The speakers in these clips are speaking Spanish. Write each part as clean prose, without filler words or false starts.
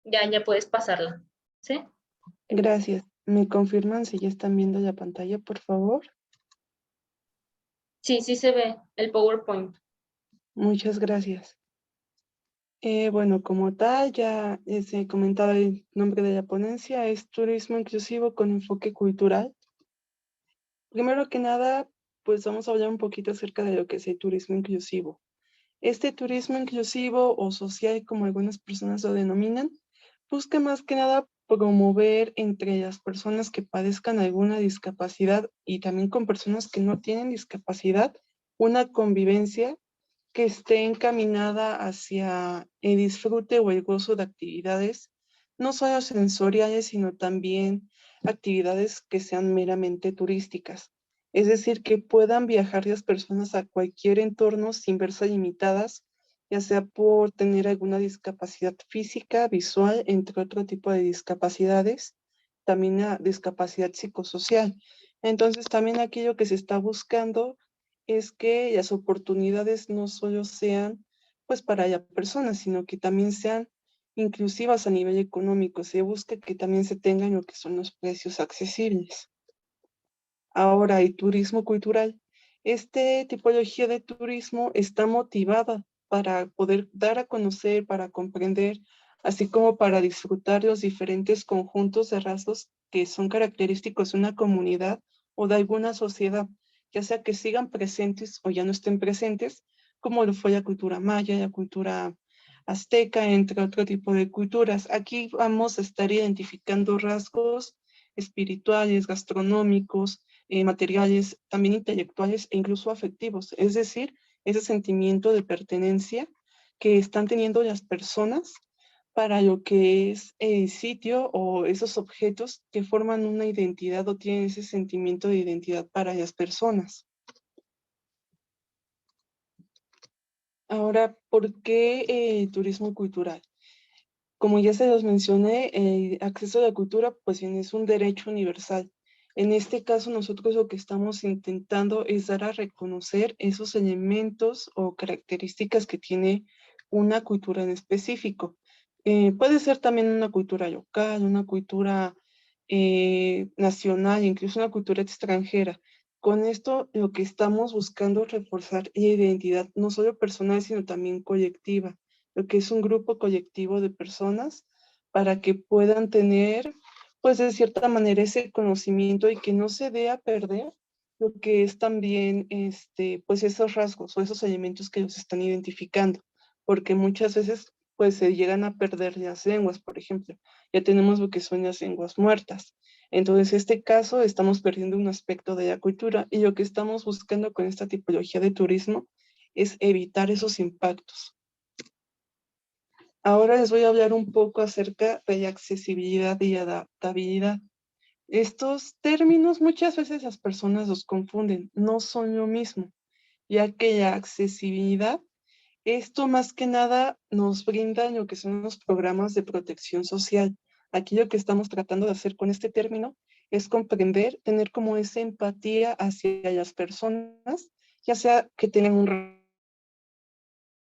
Ya puedes pasarla, ¿sí? Gracias. ¿Me confirman si ya están viendo la pantalla, por favor? Sí, sí se ve el PowerPoint. Muchas gracias. Bueno, como tal, ya se comentaba el nombre de la ponencia, es Turismo Inclusivo con Enfoque Cultural. Primero que nada, pues vamos a hablar un poquito acerca de lo que es el turismo inclusivo. Este turismo inclusivo o social, como algunas personas lo denominan, busca más que nada promover entre las personas que padezcan alguna discapacidad y también con personas que no tienen discapacidad, una convivencia que esté encaminada hacia el disfrute o el gozo de actividades, no solo sensoriales, sino también actividades que sean meramente turísticas. Es decir, que puedan viajar las personas a cualquier entorno sin verse limitadas, ya sea por tener alguna discapacidad física, visual, entre otro tipo de discapacidades, también la discapacidad psicosocial. Entonces, también aquello que se está buscando es que las oportunidades no solo sean pues para la persona, sino que también sean inclusivas a nivel económico. Se busca que también se tengan lo que son los precios accesibles. Ahora, el turismo cultural. Esta tipología de turismo está motivada para poder dar a conocer, para comprender, así como para disfrutar los diferentes conjuntos de rasgos que son característicos de una comunidad o de alguna sociedad, ya sea que sigan presentes o ya no estén presentes, como lo fue la cultura maya, la cultura azteca, entre otro tipo de culturas. Aquí vamos a estar identificando rasgos espirituales, gastronómicos, materiales, también intelectuales e incluso afectivos, es decir, ese sentimiento de pertenencia que están teniendo las personas para lo que es el sitio o esos objetos que forman una identidad o tienen ese sentimiento de identidad para las personas. Ahora, ¿por qué el turismo cultural? Como ya se los mencioné, el acceso a la cultura pues bien es un derecho universal. En este caso, nosotros lo que estamos intentando es dar a reconocer esos elementos o características que tiene una cultura en específico. Puede ser también una cultura local, una cultura nacional, incluso una cultura extranjera. Con esto, lo que estamos buscando es reforzar la identidad, no solo personal, sino también colectiva, lo que es un grupo colectivo de personas para que puedan tener, pues de cierta manera, ese conocimiento y que no se dé a perder lo que es también, pues esos rasgos o esos elementos que los están identificando, porque muchas veces, pues se llegan a perder las lenguas, por ejemplo. Ya tenemos lo que son las lenguas muertas. Entonces, en este caso, estamos perdiendo un aspecto de la cultura y lo que estamos buscando con esta tipología de turismo es evitar esos impactos. Ahora les voy a hablar un poco acerca de la accesibilidad y adaptabilidad. Estos términos muchas veces las personas los confunden, no son lo mismo, ya que la accesibilidad, esto más que nada nos brinda lo que son los programas de protección social. Aquí lo que estamos tratando de hacer con este término es comprender, tener como esa empatía hacia las personas, ya sea que tengan un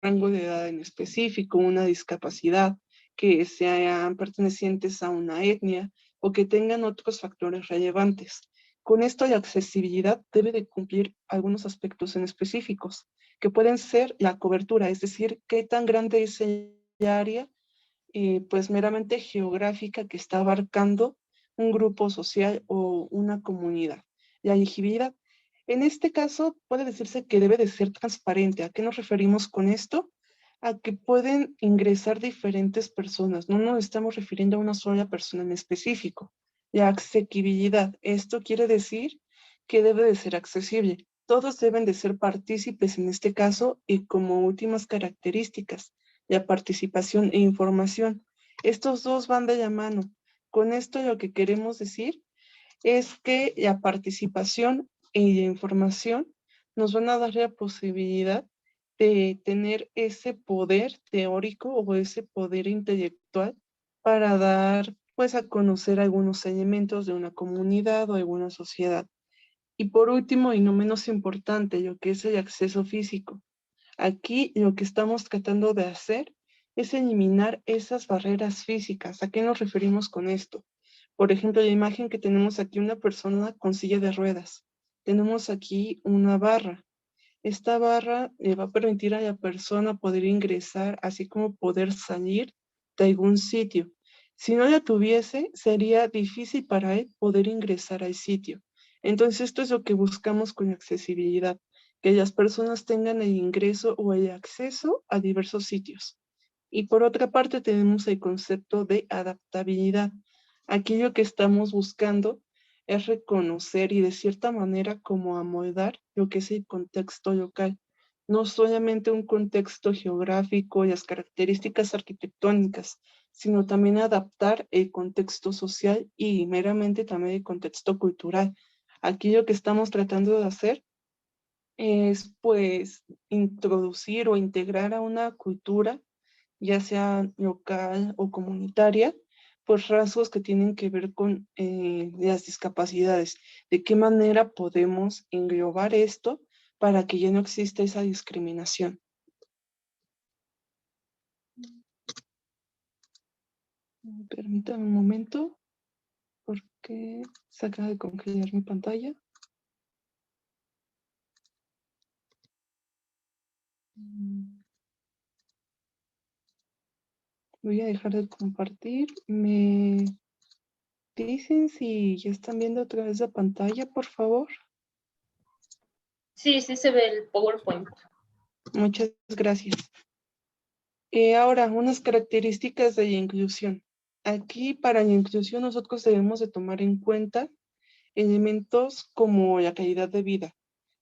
rango de edad en específico, una discapacidad, que sean pertenecientes a una etnia o que tengan otros factores relevantes. Con esto la accesibilidad debe de cumplir algunos aspectos en específicos, que pueden ser la cobertura, es decir, qué tan grande es el área, pues meramente geográfica que está abarcando un grupo social o una comunidad. La elegibilidad. En este caso, puede decirse que debe de ser transparente. ¿A qué nos referimos con esto? A que pueden ingresar diferentes personas. No nos estamos refiriendo a una sola persona en específico. La asequibilidad. Esto quiere decir que debe de ser accesible. Todos deben de ser partícipes en este caso y como últimas características, la participación e información. Estos dos van de la mano. Con esto lo que queremos decir es que la participación y la información nos van a dar la posibilidad de tener ese poder teórico o ese poder intelectual para dar pues a conocer algunos elementos de una comunidad o alguna sociedad. Y por último, y no menos importante, lo que es el acceso físico. Aquí lo que estamos tratando de hacer es eliminar esas barreras físicas. ¿A qué nos referimos con esto? Por ejemplo, la imagen que tenemos aquí, una persona con silla de ruedas. Tenemos aquí una barra. Esta barra le va a permitir a la persona poder ingresar, así como poder salir de algún sitio. Si no la tuviese, sería difícil para él poder ingresar al sitio. Entonces, esto es lo que buscamos con accesibilidad, que las personas tengan el ingreso o el acceso a diversos sitios. Y por otra parte tenemos el concepto de adaptabilidad. Aquí lo que estamos buscando es reconocer y de cierta manera como amoldar lo que es el contexto local, no solamente un contexto geográfico y las características arquitectónicas, sino también adaptar el contexto social y meramente también el contexto cultural. Aquí lo que estamos tratando de hacer es pues introducir o integrar a una cultura ya sea local o comunitaria, pues rasgos que tienen que ver con las discapacidades. ¿De qué manera podemos englobar esto para que ya no exista esa discriminación? Permítame un momento, porque se acaba de congelar mi pantalla. Voy a dejar de compartir. ¿Me dicen si ya están viendo otra vez la pantalla, por favor? Sí, sí se ve el PowerPoint. Muchas gracias. Ahora, unas características de la inclusión. Aquí para la inclusión nosotros debemos de tomar en cuenta elementos como la calidad de vida.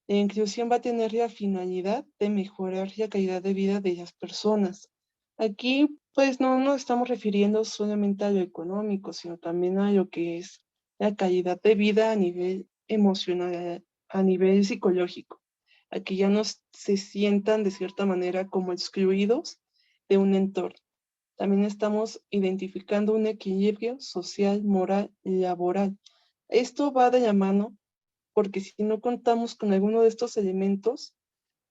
La inclusión va a tener la finalidad de mejorar la calidad de vida de las personas. Aquí pues no nos estamos refiriendo solamente a lo económico, sino también a lo que es la calidad de vida a nivel emocional, a nivel psicológico. Aquí ya no se sientan de cierta manera como excluidos de un entorno. También estamos identificando un equilibrio social, moral y laboral. Esto va de la mano porque si no contamos con alguno de estos elementos,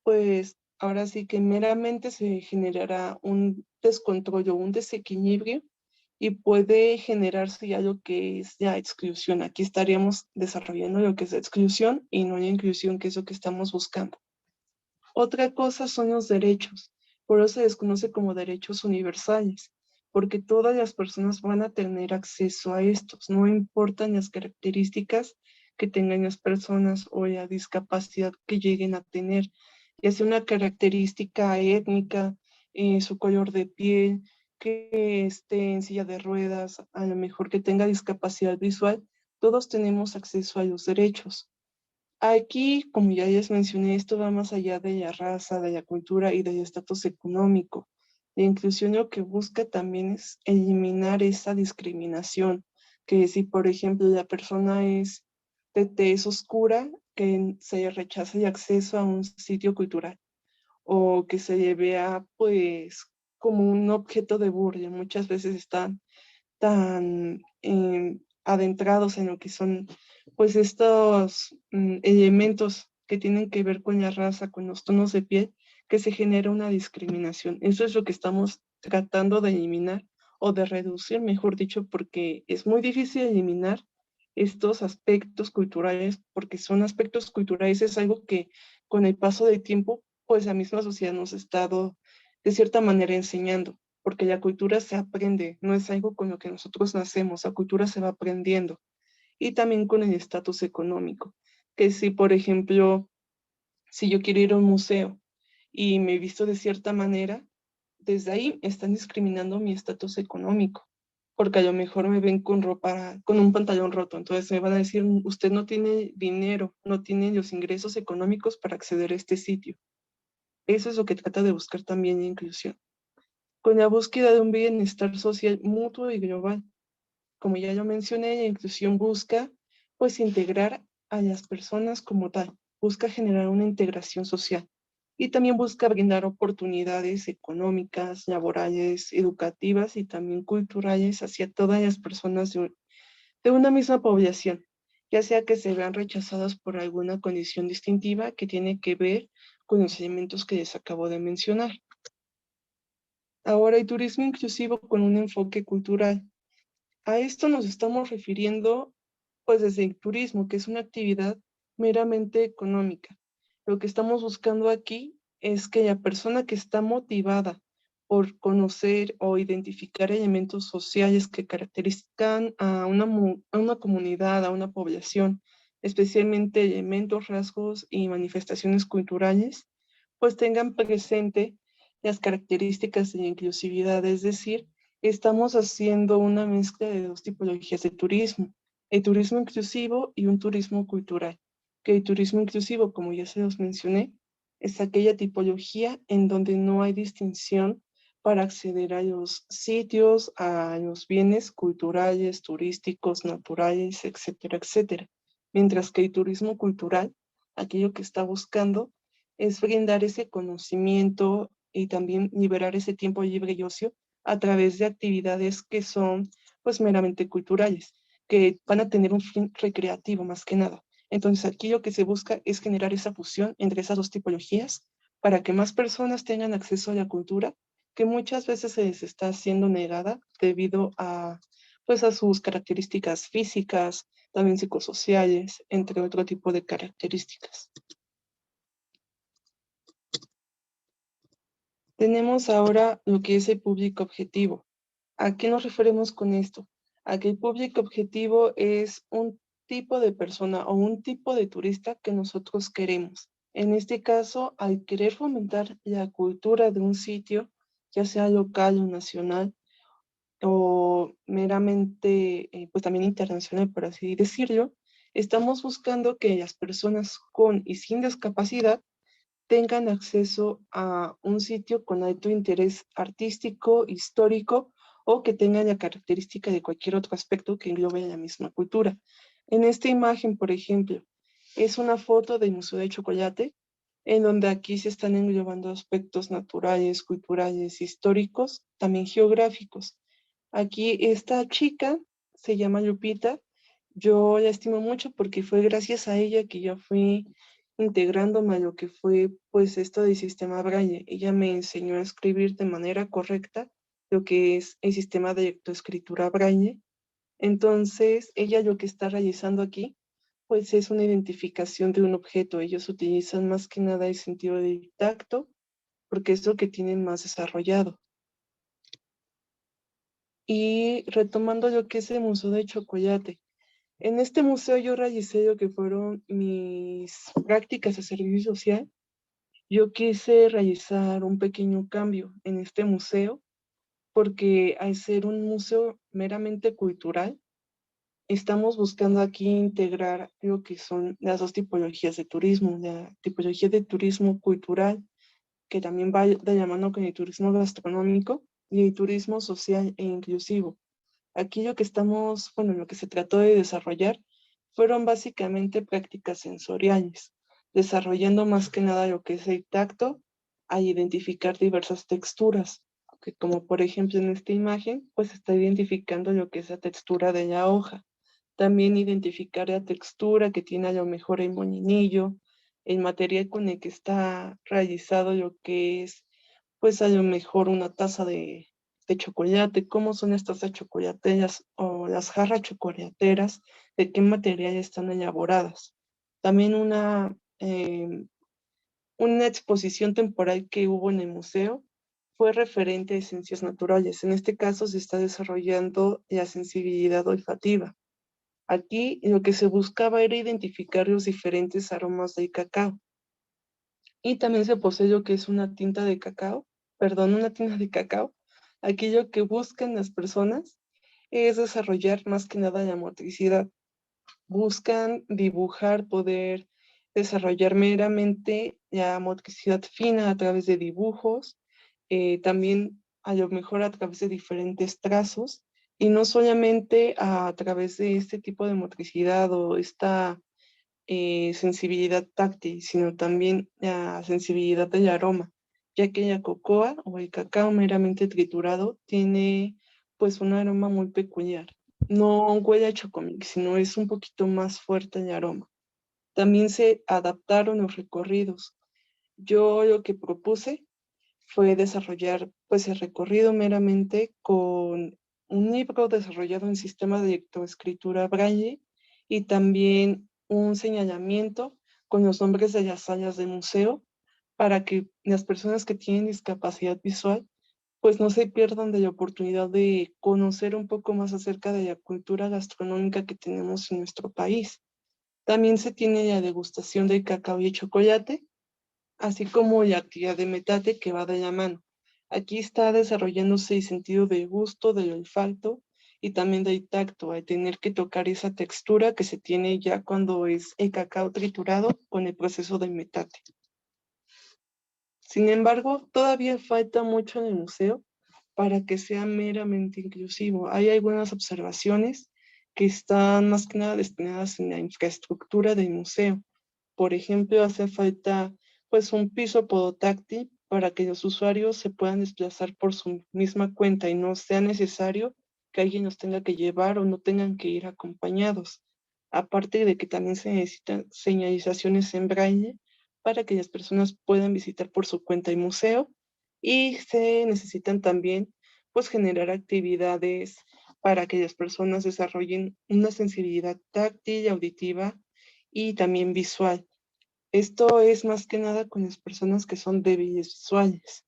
pues ahora sí que meramente se generará un descontrol o un desequilibrio y puede generarse ya lo que es la exclusión. Aquí estaríamos desarrollando lo que es la exclusión y no la inclusión, que es lo que estamos buscando. Otra cosa son los derechos, por eso se desconoce como derechos universales, porque todas las personas van a tener acceso a estos, no importan las características que tengan las personas o la discapacidad que lleguen a tener, ya sea una característica étnica, su color de piel, que esté en silla de ruedas, a lo mejor que tenga discapacidad visual, todos tenemos acceso a los derechos. Aquí, como ya les mencioné, esto va más allá de la raza, de la cultura y del estatus económico. La inclusión lo que busca también es eliminar esa discriminación, que si por ejemplo la persona es de tez oscura, que se le rechaza el acceso a un sitio cultural o que se le vea pues como un objeto de burla. Muchas veces están tan adentrados en lo que son pues estos elementos que tienen que ver con la raza, con los tonos de piel, que se genera una discriminación. Eso es lo que estamos tratando de eliminar o de reducir, mejor dicho, porque es muy difícil eliminar estos aspectos culturales, porque son aspectos culturales, es algo que con el paso del tiempo, pues la misma sociedad nos ha estado de cierta manera enseñando porque la cultura se aprende, no es algo con lo que nosotros nacemos, la cultura se va aprendiendo. Y también con el estatus económico, que si, por ejemplo, si yo quiero ir a un museo y me he visto de cierta manera, desde ahí están discriminando mi estatus económico, porque a lo mejor me ven con ropa, con un pantalón roto, entonces me van a decir, usted no tiene dinero, no tiene los ingresos económicos para acceder a este sitio. Eso es lo que trata de buscar también la inclusión con la búsqueda de un bienestar social mutuo y global. Como ya lo mencioné, la inclusión busca pues integrar a las personas como tal, busca generar una integración social y también busca brindar oportunidades económicas, laborales, educativas y también culturales hacia todas las personas de una misma población, ya sea que se vean rechazadas por alguna condición distintiva que tiene que ver con los elementos que les acabo de mencionar. Ahora hay turismo inclusivo con un enfoque cultural. A esto nos estamos refiriendo pues desde el turismo, que es una actividad meramente económica. Lo que estamos buscando aquí es que la persona que está motivada por conocer o identificar elementos sociales que caracterizan a una comunidad, a una población, especialmente elementos, rasgos y manifestaciones culturales, pues tengan presente las características de la inclusividad, es decir, estamos haciendo una mezcla de dos tipologías de turismo, el turismo inclusivo y un turismo cultural. Que el turismo inclusivo, como ya se los mencioné, es aquella tipología en donde no hay distinción para acceder a los sitios, a los bienes culturales, turísticos, naturales, etcétera, etcétera. Mientras que el turismo cultural, aquello que está buscando es brindar ese conocimiento y también liberar ese tiempo libre y ocio a través de actividades que son pues meramente culturales, que van a tener un fin recreativo más que nada. Entonces aquí lo que se busca es generar esa fusión entre esas dos tipologías para que más personas tengan acceso a la cultura que muchas veces se les está siendo negada debido a pues a sus características físicas, también psicosociales, entre otro tipo de características. Tenemos ahora lo que es el público objetivo. ¿A qué nos referimos con esto? A que el público objetivo es un tipo de persona o un tipo de turista que nosotros queremos. En este caso, al querer fomentar la cultura de un sitio, ya sea local o nacional, o meramente, pues también internacional, por así decirlo, estamos buscando que las personas con y sin discapacidad tengan acceso a un sitio con alto interés artístico, histórico o que tenga la característica de cualquier otro aspecto que englobe la misma cultura. En esta imagen, por ejemplo, es una foto del Museo del Chocolate, en donde aquí se están englobando aspectos naturales, culturales, históricos, también geográficos. Aquí esta chica se llama Lupita. Yo la estimo mucho porque fue gracias a ella que yo fui integrándome a lo que fue pues esto del sistema Braille. Ella me enseñó a escribir de manera correcta lo que es el sistema de lectoescritura Braille. Entonces, ella lo que está realizando aquí pues es una identificación de un objeto. Ellos utilizan más que nada el sentido del tacto porque es lo que tienen más desarrollado. Y retomando lo que es el Museo de Chocolate. En este museo yo realicé lo que fueron mis prácticas de servicio social. Yo quise realizar un pequeño cambio en este museo porque al ser un museo meramente cultural, estamos buscando aquí integrar lo que son las dos tipologías de turismo, la tipología de turismo cultural, que también va de la mano con el turismo gastronómico y el turismo social e inclusivo. Aquí lo que estamos, bueno, lo que se trató de desarrollar fueron básicamente prácticas sensoriales, desarrollando más que nada lo que es el tacto a identificar diversas texturas, que como por ejemplo en esta imagen, pues está identificando lo que es la textura de la hoja. También identificar la textura que tiene a lo mejor el molinillo, el material con el que está realizado lo que es, pues a lo mejor una taza de chocolate, cómo son estas chocolateras o las jarras chocolateras, de qué material están elaboradas. También una exposición temporal que hubo en el museo fue referente a ciencias naturales. En este caso se está desarrollando la sensibilidad olfativa. Aquí lo que se buscaba era identificar los diferentes aromas del cacao. Y también se posee lo que es una tinta de cacao, perdón, una tinta de cacao. Aquí lo que buscan las personas es desarrollar más que nada la motricidad. Buscan dibujar, poder desarrollar meramente la motricidad fina a través de dibujos, también a lo mejor a través de diferentes trazos, y no solamente a través de este tipo de motricidad o esta sensibilidad táctil, sino también la sensibilidad del aroma, ya que la cocoa o el cacao meramente triturado tiene pues un aroma muy peculiar. No huele a chocomilk, sino es un poquito más fuerte el aroma. También se adaptaron los recorridos. Yo lo que propuse fue desarrollar pues el recorrido meramente con un libro desarrollado en sistema de lectoescritura Braille y también un señalamiento con los nombres de las salas del museo para que las personas que tienen discapacidad visual pues no se pierdan de la oportunidad de conocer un poco más acerca de la cultura gastronómica que tenemos en nuestro país. También se tiene la degustación de cacao y chocolate, así como la actividad de metate que va de la mano. Aquí está desarrollándose el sentido del gusto, del olfato y también del tacto, al tener que tocar esa textura que se tiene ya cuando es el cacao triturado con el proceso de metate. Sin embargo, todavía falta mucho en el museo para que sea meramente inclusivo. Hay algunas observaciones que están más que nada destinadas en la infraestructura del museo. Por ejemplo, hace falta pues un piso podotáctil para que los usuarios se puedan desplazar por su misma cuenta y no sea necesario que alguien los tenga que llevar o no tengan que ir acompañados. Aparte de que también se necesitan señalizaciones en braille para que las personas puedan visitar por su cuenta el museo y se necesitan también pues generar actividades para que las personas desarrollen una sensibilidad táctil, auditiva y también visual. Esto es más que nada con las personas que son débiles visuales.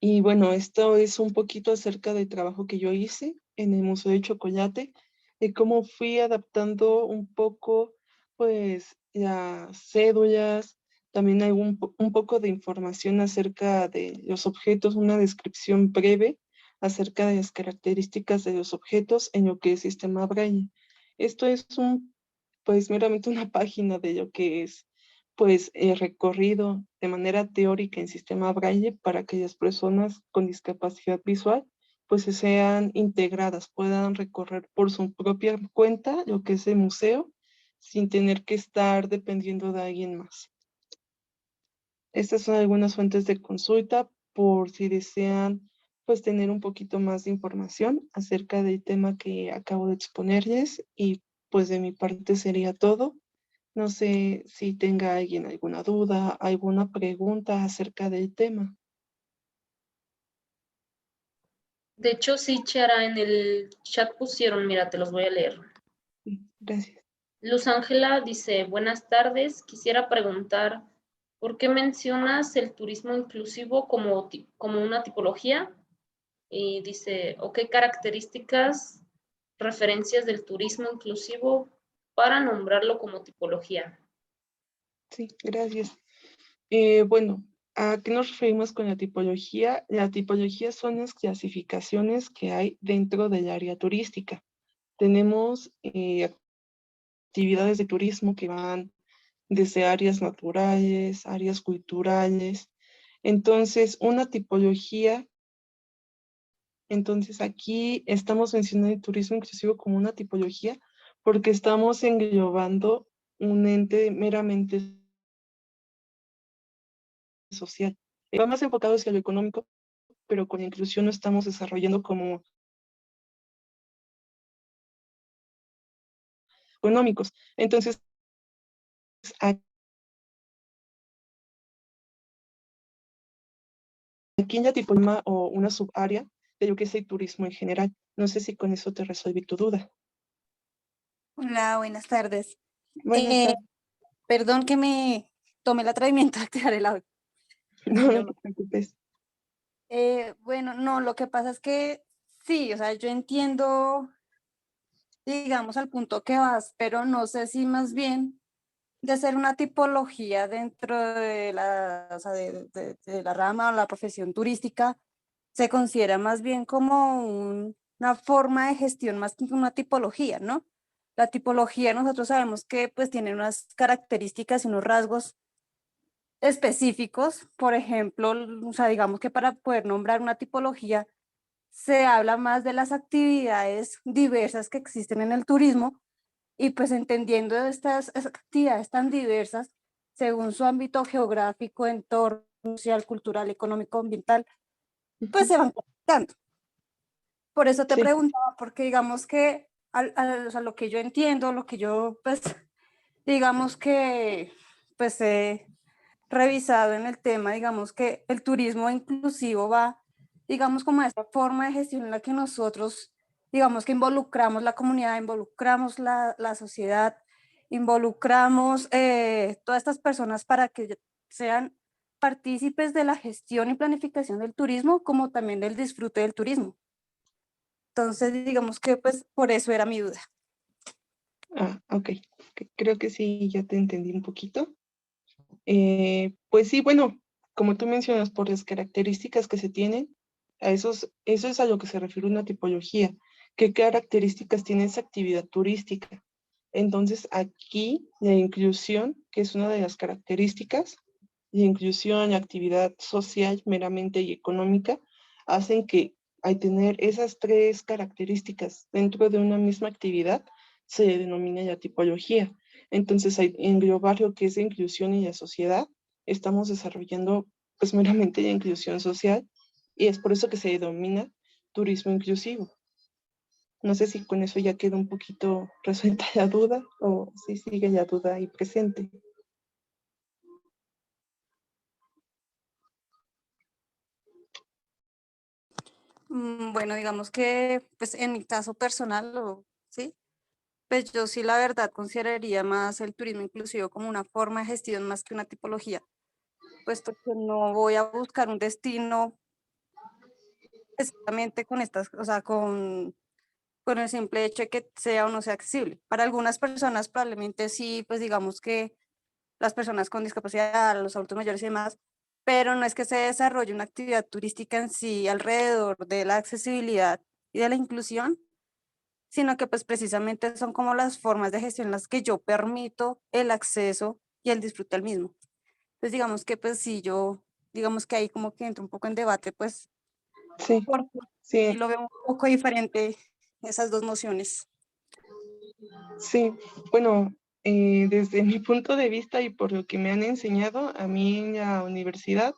Y bueno, esto es un poquito acerca del trabajo que yo hice en el Museo de Chocolate, y cómo fui adaptando un poco, pues, las cédulas, también hay un poco de información acerca de los objetos, una descripción breve acerca de las características de los objetos en lo que es sistema Braille. Esto es pues meramente una página de lo que es pues el recorrido de manera teórica en sistema Braille para que las personas con discapacidad visual pues sean integradas, puedan recorrer por su propia cuenta lo que es el museo sin tener que estar dependiendo de alguien más. Estas son algunas fuentes de consulta por si desean pues tener un poquito más de información acerca del tema que acabo de exponerles y pues de mi parte sería todo. No sé si tenga alguien alguna duda, alguna pregunta acerca del tema. De hecho, sí, Chara, en el chat pusieron, mira, te los voy a leer. Sí, gracias. Luz Ángela dice, buenas tardes, quisiera preguntar, ¿por qué mencionas el turismo inclusivo como una tipología? Y dice, ¿o qué características, referencias del turismo inclusivo para nombrarlo como tipología? Sí, gracias. Bueno, ¿a qué nos referimos con la tipología? La tipología son las clasificaciones que hay dentro del área turística. Tenemos actividades de turismo que van desde áreas naturales, áreas culturales. Entonces, una tipología, entonces aquí estamos mencionando el turismo inclusivo como una tipología porque estamos englobando un ente meramente social. Va más enfocado hacia lo económico, pero con la inclusión no estamos desarrollando como económicos. Entonces, aquí en la tipología o una subárea de lo que es el turismo en general. No sé si con eso te resolví tu duda. Hola, buenas tardes. Buenas tardes. Perdón que me tomé el atrevimiento de activar el audio. No, no No, te preocupes. bueno, no, lo que pasa es que sí, o sea, yo entiendo, digamos, al punto que vas, pero no sé si más bien de ser una tipología dentro de la, o sea, de la rama o la profesión turística, se considera más bien como una forma de gestión más que una tipología, ¿no? La tipología nosotros sabemos que pues tiene unas características y unos rasgos específicos, por ejemplo, o sea, digamos que para poder nombrar una tipología se habla más de las actividades diversas que existen en el turismo y pues entendiendo estas actividades tan diversas según su ámbito geográfico, entorno social, cultural, económico, ambiental, pues se van conectando. Por eso te Sí, preguntaba, porque digamos que o sea, lo que yo entiendo, lo que yo pues digamos que pues revisado en el tema, digamos que el turismo inclusivo va, digamos, como a esta forma de gestión en la que nosotros, digamos que involucramos la comunidad, involucramos la sociedad, involucramos todas estas personas para que sean partícipes de la gestión y planificación del turismo, como también del disfrute del turismo. Entonces, digamos que pues por eso era mi duda. Ah, ok. Creo que sí, ya te entendí un poquito. Pues sí, bueno, como tú mencionas, por las características que se tienen, eso es a lo que se refiere una tipología. ¿Qué características tiene esa actividad turística? Entonces, aquí la inclusión, que es una de las características, la inclusión, la actividad social meramente y económica, hacen que al tener esas tres características dentro de una misma actividad, se le denomina la tipología. Entonces, al englobar lo que es la inclusión y la sociedad, estamos desarrollando pues meramente la inclusión social y es por eso que se denomina turismo inclusivo. No sé si con eso ya queda un poquito resuelta la duda o si sigue la duda ahí presente. Bueno, digamos que pues en mi caso personal, ¿sí? Pues yo sí la verdad consideraría más el turismo inclusivo como una forma de gestión más que una tipología, puesto que no voy a buscar un destino exactamente con estas, o sea, con el simple hecho de que sea o no sea accesible. Para algunas personas probablemente sí, pues digamos que las personas con discapacidad, los adultos mayores y demás, pero no es que se desarrolle una actividad turística en sí alrededor de la accesibilidad y de la inclusión, sino que pues precisamente son como las formas de gestión en las que yo permito el acceso y el disfrute al mismo. Entonces digamos que pues sí, yo, digamos que ahí como que entro un poco en debate, pues, Sí, porque sí sí, lo veo un poco diferente esas dos nociones. sí. Bueno, desde mi punto de vista y por lo que me han enseñado a mí en la universidad,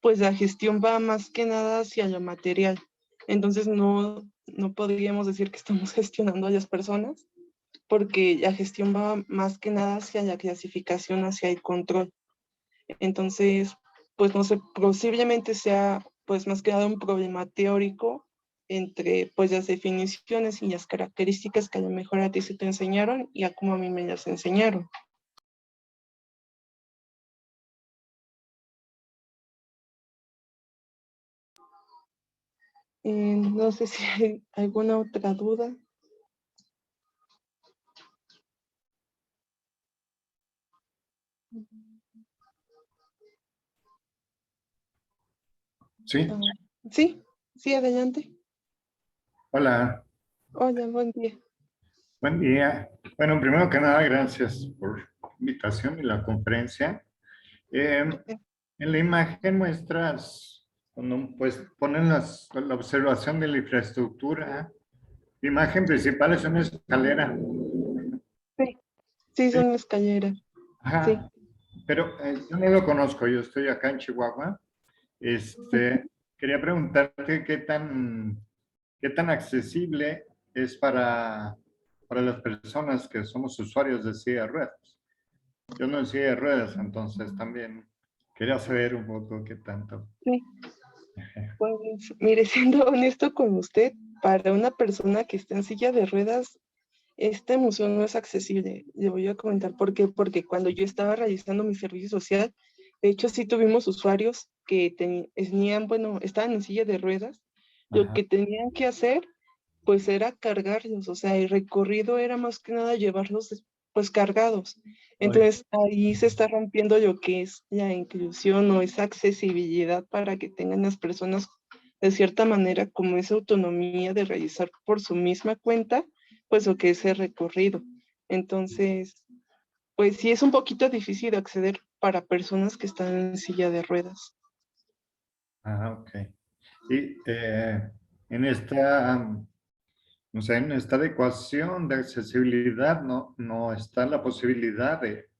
pues la gestión va más que nada hacia lo material. Entonces no podríamos decir que estamos gestionando a las personas, porque la gestión va más que nada hacia la clasificación, hacia el control. Entonces, pues no sé, posiblemente sea pues más que nada un problema teórico entre pues las definiciones y las características que a lo mejor a ti se te enseñaron y a cómo a mí me las enseñaron. No sé si hay alguna otra duda. Sí, Ah, sí, sí, adelante. hola, Hola, buen día. buen día. Bueno, primero que nada, gracias por la invitación y la conferencia. En la imagen muestras, cuando pues ponen la observación de la infraestructura, la imagen principal es una escalera. Sí, sí, Sí, son escaleras. Sí. ajá, pero yo no lo conozco, yo estoy acá en Chihuahua. Quería preguntarte qué tan accesible es para las personas que somos usuarios de silla de ruedas. Yo no en silla de ruedas, entonces también quería saber un poco qué tanto. Sí. Pues, mire, siendo honesto con usted, para una persona que está en silla de ruedas, este museo no es accesible. Le voy a comentar por qué. Porque cuando yo estaba realizando mi servicio social, de hecho sí tuvimos usuarios que tenían, bueno, estaban en silla de ruedas. Lo Ajá, que tenían que hacer, pues era cargarlos. O sea, el recorrido era más que nada llevarlos, pues cargados. oye, Entonces ahí se está rompiendo lo que es la inclusión o esa accesibilidad para que tengan las personas de cierta manera como esa autonomía de realizar por su misma cuenta pues lo que es el recorrido. Entonces, pues sí es un poquito difícil acceder para personas que están en silla de ruedas. ok. Y en esta, no sé, en esta adecuación de accesibilidad no está la posibilidad de,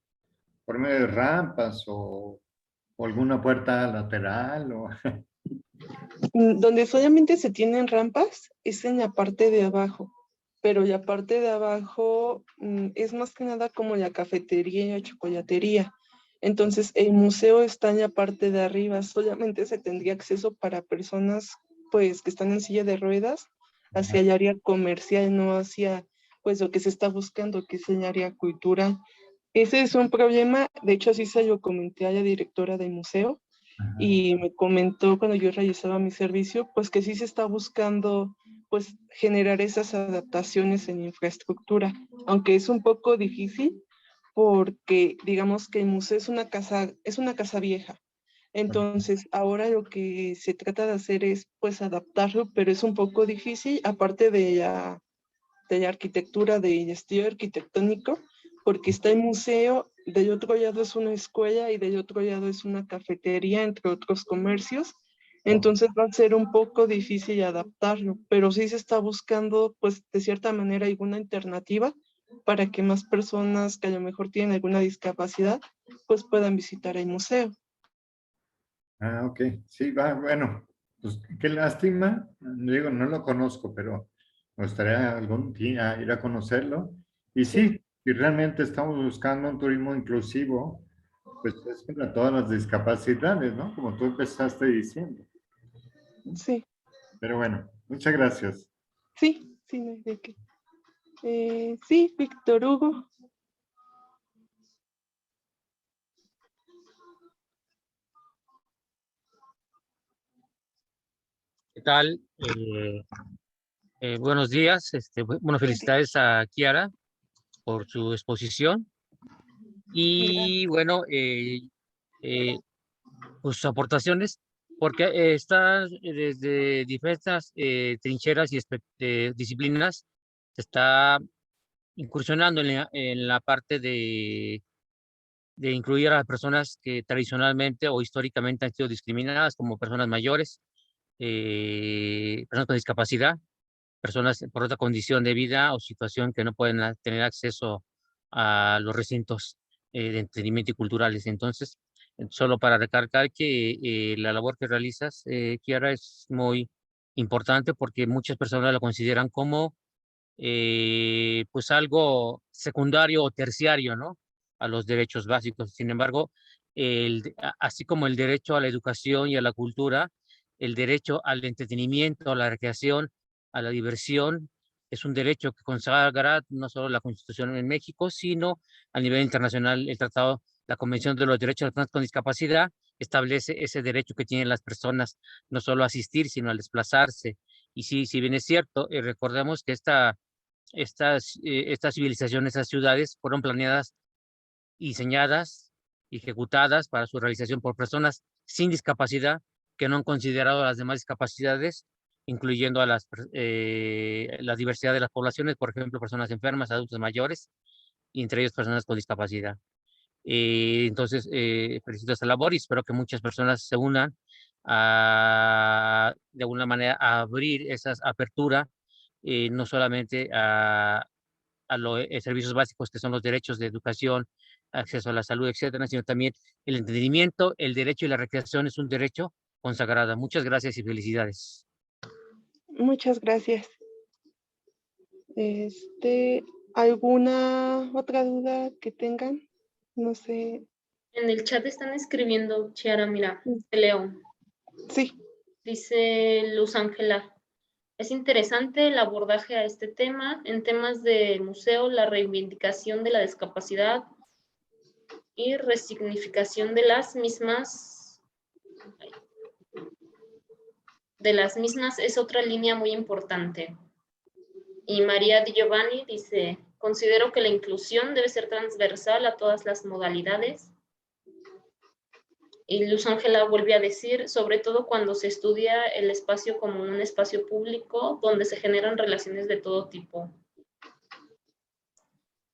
por medio de rampas o alguna puerta lateral o... Donde solamente se tienen rampas es en la parte de abajo, pero la parte de abajo es más que nada como la cafetería y la chocolatería. Entonces, el museo está en la parte de arriba, solamente se tendría acceso para personas pues que están en silla de ruedas hacia el área comercial, no hacia pues lo que se está buscando, que es el área cultural. Ese es un problema, de hecho así se lo comenté a la directora del museo y me comentó cuando yo realizaba mi servicio, pues que sí se está buscando pues generar esas adaptaciones en infraestructura, aunque es un poco difícil porque digamos que el museo es una casa vieja. Entonces, ahora lo que se trata de hacer es pues adaptarlo, pero es un poco difícil, aparte de la arquitectura, del estilo arquitectónico, porque está el museo, del otro lado es una escuela y del otro lado es una cafetería, entre otros comercios. Entonces va a ser un poco difícil adaptarlo, pero sí se está buscando, pues, de cierta manera alguna alternativa para que más personas que a lo mejor tienen alguna discapacidad, pues puedan visitar el museo. Ah, ok. Sí, va, bueno, pues qué lástima. Digo, no lo conozco, pero me gustaría algún día ir a conocerlo. Y Sí, sí, si realmente estamos buscando un turismo inclusivo, pues es para todas las discapacidades, ¿no? Como tú empezaste diciendo. sí, Pero bueno, muchas gracias. sí, sí, no hay de qué. Sí, Víctor Hugo. ¿Qué tal? Buenos días. Bueno, felicidades a Kiara por su exposición y bueno, eh, pues sus aportaciones, porque está desde diversas trincheras y disciplinas, se está incursionando en la parte de incluir a las personas que tradicionalmente o históricamente han sido discriminadas, como personas mayores, personas con discapacidad, personas por otra condición de vida o situación que no pueden tener acceso a los recintos de entretenimiento y culturales. Entonces, solo para recalcar que la labor que realizas, Kiara, es muy importante porque muchas personas lo consideran como pues algo secundario o terciario, ¿no? A los derechos básicos. Sin embargo, así como el derecho a la educación y a la cultura, el derecho al entretenimiento, a la recreación, a la diversión, es un derecho que consagra no solo la Constitución en México, sino a nivel internacional el Tratado, la Convención de los Derechos de las Personas con Discapacidad establece ese derecho que tienen las personas, no solo a asistir, sino a desplazarse. Y sí, si bien es cierto, recordemos que estas civilizaciones, estas ciudades fueron planeadas, diseñadas y ejecutadas para su realización por personas sin discapacidad que no han considerado las demás discapacidades, incluyendo a la diversidad de las poblaciones, por ejemplo, personas enfermas, adultos mayores, y entre ellos personas con discapacidad. Entonces, felicito esta labor y espero que muchas personas se unan de alguna manera a abrir esa apertura, no solamente a los servicios básicos que son los derechos de educación, acceso a la salud, etcétera, sino también el entretenimiento, el derecho y la recreación es un derecho consagrado. Muchas gracias y felicidades. Muchas gracias. ¿Alguna otra duda que tengan? No sé. En el chat están escribiendo, Chiara, mira, te leo. Sí, Dice Luz Ángela, es interesante el abordaje a este tema. En temas de museo, la reivindicación de la discapacidad y resignificación de las mismas es otra línea muy importante. Y María Di Giovanni dice, considero que la inclusión debe ser transversal a todas las modalidades. Y Luz Ángela vuelve a decir, sobre todo cuando se estudia el espacio como un espacio público donde se generan relaciones de todo tipo.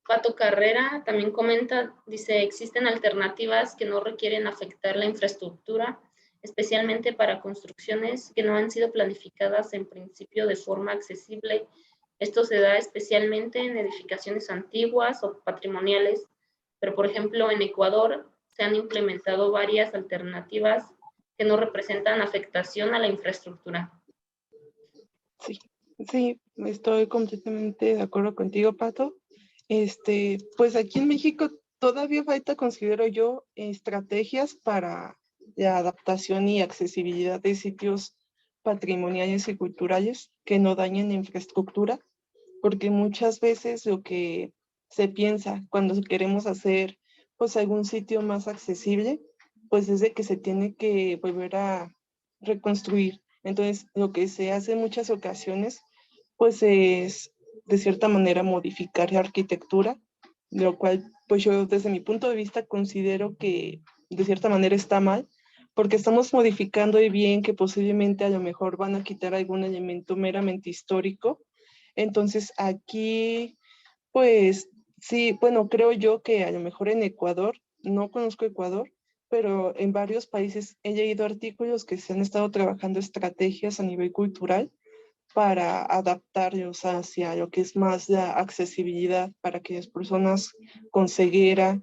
Pato Carrera también comenta, dice, existen alternativas que no requieren afectar la infraestructura, especialmente para construcciones que no han sido planificadas en principio de forma accesible. Esto se da especialmente en edificaciones antiguas o patrimoniales, pero por ejemplo en Ecuador se han implementado varias alternativas que no representan afectación a la infraestructura. sí, estoy completamente de acuerdo contigo, Pato. Pues aquí en México todavía falta, considero yo, estrategias para la adaptación y accesibilidad de sitios patrimoniales y culturales que no dañen la infraestructura, porque muchas veces lo que se piensa cuando queremos hacer pues algún sitio más accesible, pues es de que se tiene que volver a reconstruir. Entonces, lo que se hace en muchas ocasiones, pues es de cierta manera modificar la arquitectura, lo cual pues yo desde mi punto de vista considero que de cierta manera está mal, porque estamos modificando el bien que posiblemente a lo mejor van a quitar algún elemento meramente histórico. Entonces aquí, pues sí, bueno, creo yo que a lo mejor en Ecuador, no conozco Ecuador, pero en varios países he leído artículos que se han estado trabajando estrategias a nivel cultural para adaptarlos hacia lo que es más la accesibilidad para que las personas con ceguera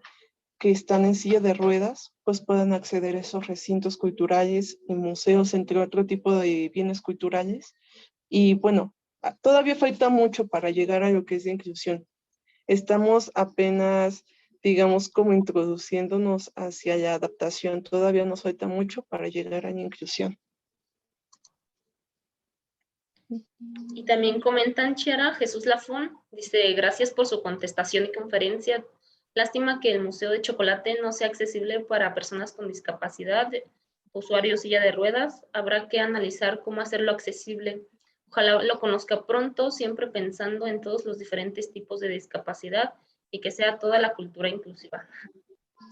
que están en silla de ruedas pues puedan acceder a esos recintos culturales, en museos, entre otro tipo de bienes culturales. Y bueno, todavía falta mucho para llegar a lo que es la inclusión. Estamos apenas, digamos, como introduciéndonos hacia la adaptación. Todavía nos falta mucho para llegar a la inclusión. Y también comentan, Chiara, Jesús Lafón, dice, gracias por su contestación y conferencia. Lástima que el Museo de Chocolate no sea accesible para personas con discapacidad, usuarios silla de ruedas. Habrá que analizar cómo hacerlo accesible. Ojalá lo conozca pronto, siempre pensando en todos los diferentes tipos de discapacidad y que sea toda la cultura inclusiva.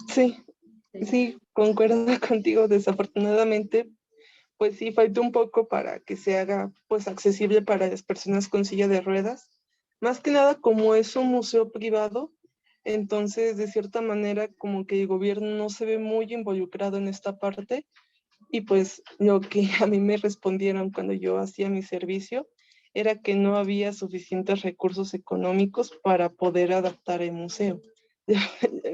Sí, sí, concuerdo contigo. Desafortunadamente, pues sí, falta un poco para que se haga pues accesible para las personas con silla de ruedas. Más que nada, como es un museo privado, entonces de cierta manera como que el gobierno no se ve muy involucrado en esta parte. Y pues lo que a mí me respondieron cuando yo hacía mi servicio era que no había suficientes recursos económicos para poder adaptar el museo.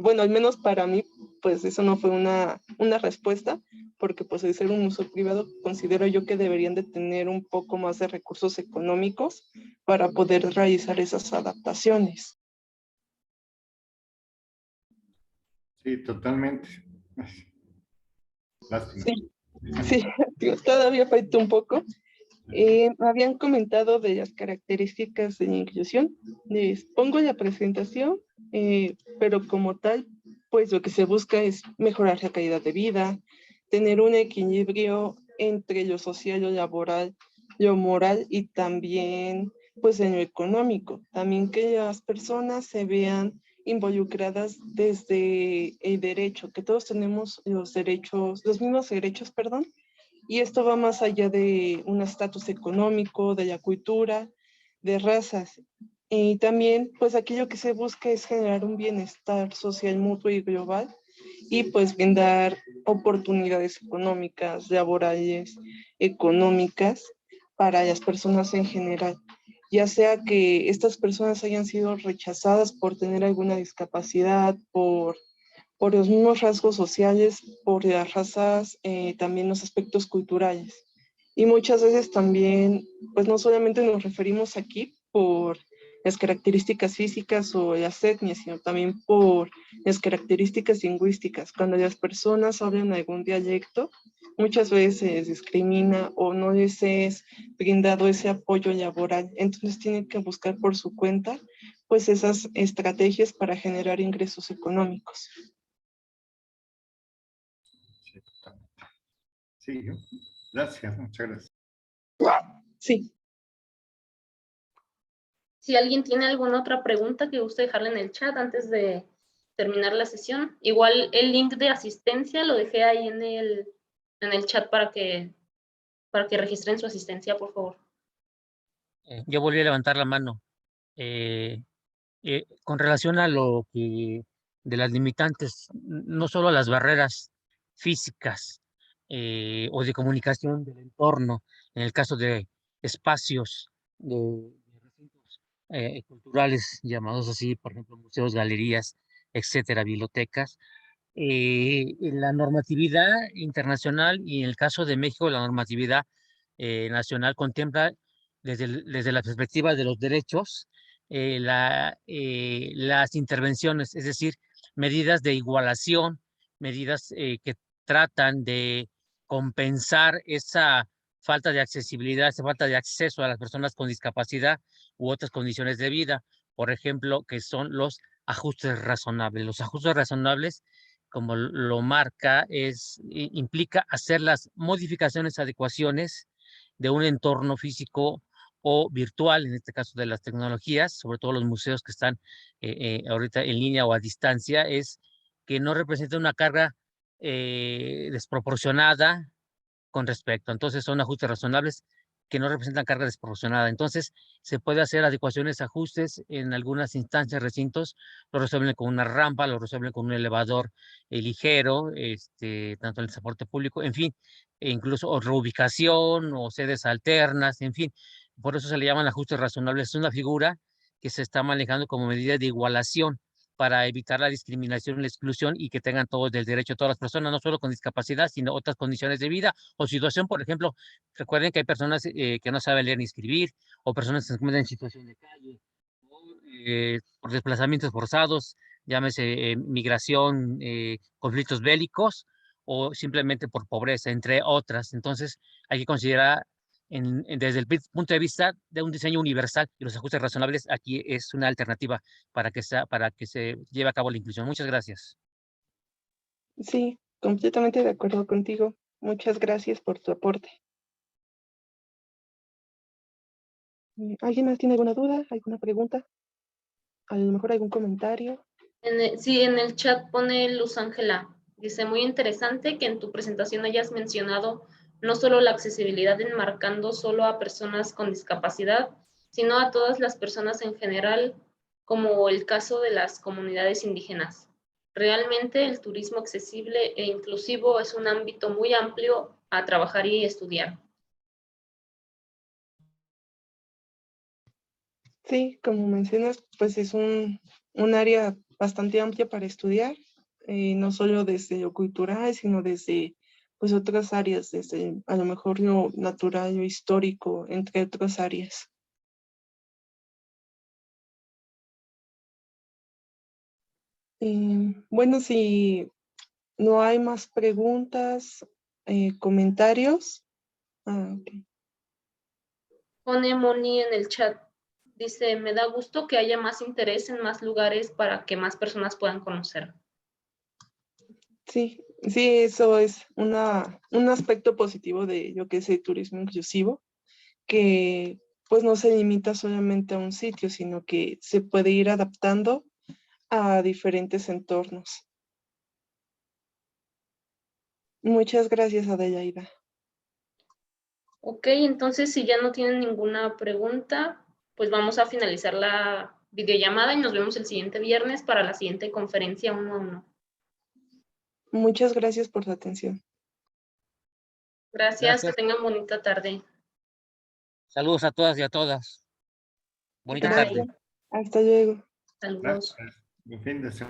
Bueno, al menos para mí, pues eso no fue una respuesta, porque pues al ser un museo privado, considero yo que deberían de tener un poco más de recursos económicos para poder realizar esas adaptaciones. Sí, totalmente. Lástima. Sí, sí, todavía falta un poco. Habían comentado de las características de la inclusión. Les pongo la presentación, pero como tal, pues lo que se busca es mejorar la calidad de vida, tener un equilibrio entre lo social, lo laboral, lo moral y también pues en lo económico. También que las personas se vean involucradas desde el derecho, que todos tenemos los derechos, los mismos derechos, perdón, y esto va más allá de un estatus económico, de la cultura, de razas. Y también, pues aquí lo que se busca es generar un bienestar social mutuo y global y pues brindar oportunidades económicas, laborales, económicas para las personas en general, ya sea que estas personas hayan sido rechazadas por tener alguna discapacidad, por los mismos rasgos sociales, por las razas, también los aspectos culturales. Y muchas veces también, pues no solamente nos referimos aquí por las características físicas o las etnias, sino también por las características lingüísticas. Cuando las personas hablan algún dialecto, muchas veces se les discrimina o no les es brindado ese apoyo laboral. Entonces tienen que buscar por su cuenta, pues esas estrategias para generar ingresos económicos. Sí, totalmente. Sí, gracias, muchas gracias. Sí. Si alguien tiene alguna otra pregunta que guste dejarla en el chat antes de terminar la sesión. Igual el link de asistencia lo dejé ahí en el chat para que registren su asistencia, por favor. Yo volví a levantar la mano. Con relación a lo que de las limitantes, no solo las barreras físicas o de comunicación del entorno, en el caso de espacios de recintos culturales llamados así, por ejemplo, museos, galerías, etcétera, bibliotecas. En la normatividad internacional y en el caso de México, la normatividad nacional contempla desde la perspectiva de los derechos las intervenciones, es decir, medidas de igualación, medidas que tratan de compensar esa falta de accesibilidad, esa falta de acceso a las personas con discapacidad u otras condiciones de vida, por ejemplo, que son los ajustes razonables. Los ajustes razonables, como lo marca, implica hacer las modificaciones, adecuaciones de un entorno físico o virtual, en este caso de las tecnologías, sobre todo los museos que están ahorita en línea o a distancia, es que no representa una carga desproporcionada con respecto. Entonces son ajustes razonables que no representan carga desproporcionada. Entonces se puede hacer adecuaciones, ajustes en algunas instancias, recintos, lo resuelven con una rampa, lo resuelven con un elevador ligero, tanto en el transporte público, en fin, e incluso o reubicación o sedes alternas, en fin. Por eso se le llaman ajustes razonables. Es una figura que se está manejando como medida de igualación para evitar la discriminación y la exclusión y que tengan todos el derecho, todas las personas, no solo con discapacidad, sino otras condiciones de vida o situación. Por ejemplo, recuerden que hay personas que no saben leer ni escribir, o personas que se encuentran en situación de calle, o por desplazamientos forzados, llámese migración, conflictos bélicos, o simplemente por pobreza, entre otras. Entonces, hay que considerar desde el punto de vista de un diseño universal, y los ajustes razonables aquí es una alternativa para que se lleve a cabo la inclusión. Muchas gracias. Sí, completamente de acuerdo contigo. Muchas gracias por tu aporte. ¿Alguien más tiene alguna duda, alguna pregunta? A lo mejor algún comentario. Sí, en el chat pone Luz Ángela. Dice, muy interesante que en tu presentación hayas mencionado no solo la accesibilidad enmarcando solo a personas con discapacidad, sino a todas las personas en general, como el caso de las comunidades indígenas. Realmente el turismo accesible e inclusivo es un ámbito muy amplio a trabajar y estudiar. Sí, como mencionas, pues es un área bastante amplia para estudiar, no solo desde lo cultural, sino desde pues otras áreas, desde a lo mejor lo natural, lo histórico, entre otras áreas. Bueno, si no hay más preguntas, comentarios. Ok. Pone Moni en el chat. Dice, me da gusto que haya más interés en más lugares para que más personas puedan conocer. Sí, sí, eso es un aspecto positivo de lo que es el turismo inclusivo, que pues no se limita solamente a un sitio, sino que se puede ir adaptando a diferentes entornos. Muchas gracias, Adelaida. Ok, entonces si ya no tienen ninguna pregunta, pues vamos a finalizar la videollamada y nos vemos el siguiente viernes para la siguiente conferencia 1-1. Muchas gracias por su atención. Gracias, que tengan bonita tarde. Saludos a todas y a todas. Bonita Bye. tarde. Hasta luego. Saludos. Gracias. Buen fin de semana.